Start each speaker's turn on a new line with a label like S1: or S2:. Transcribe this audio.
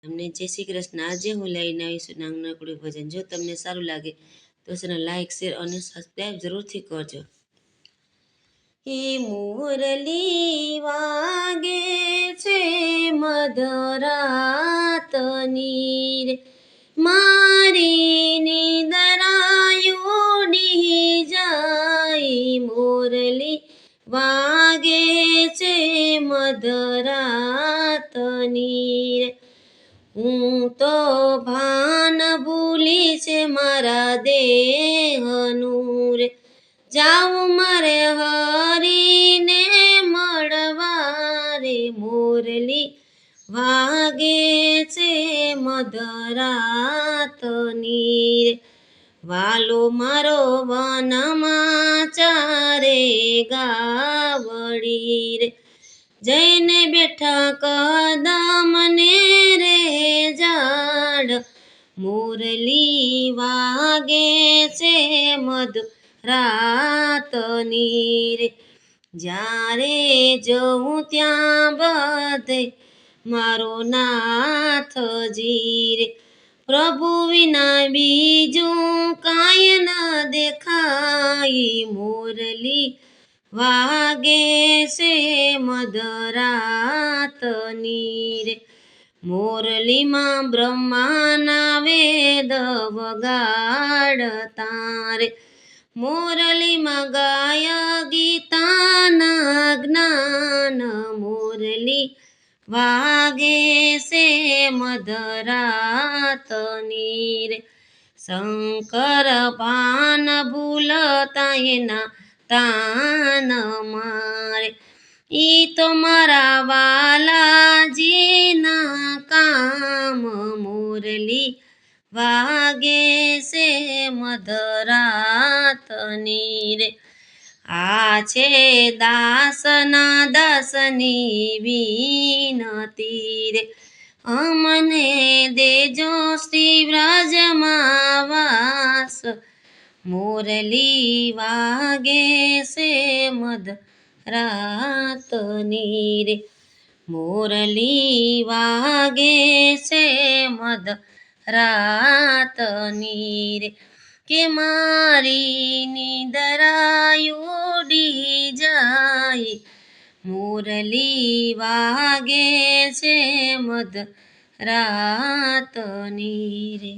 S1: તમને જય શ્રી કૃષ્ણ। આજે હું લઈને આવીશું નાનકડું ભજન। જો તમને સારું લાગે તો ચેનલ લાઈક શેર અને સબસ્ક્રાઈબ જરૂરથી કરજો। હે મુરલી વાગે છે મધરાતની રે, મારી નિંદરા ઉડી જાય। મુરલી વાગે છે મધરાતની રે, હું તો ભાન ભૂલી છે મારા દેહનું રે, જાઉં મારે હરીને મળવા રે। મુરલી વાગે છે મધરાતની રે, વાલો મારો વનમાં ચારે ગાવડી રે, જઈને બેઠા કદમને રે ઝાડ। મુરલી વાગે છે મધરાતની રે, જ્યારે જઉં ત્યાં બધે મારો નાથજી રે, પ્રભુ વિના બીજું કાંઈ ન દેખાય। મુરલી વાગે છે મધરાતની રે, મુરલીમાં બ્રહ્માના વેદ વગાડતા રે, મુરલીમાં ગાય ગીતાના જ્ઞાન। મુરલી વાગે છે મધરાતની રે, શંકર ભાન ભૂલતા એના તાન મારે, ઈ તો મારા વાલાજીના કામ। મુરલી વાગે છે મધરાતની રે, આ છે દાસના દાસની વિનતી રે, અમને દેજો શ્રી વ્રજમાં વાસ। મુરલી વાગે છે મધરાતની રે, મુરલી વાગે છે મધરાતની રે, કે મારી નિંદરા ઉડી જાય। મુરલી વાગે છે મધરાતની રે।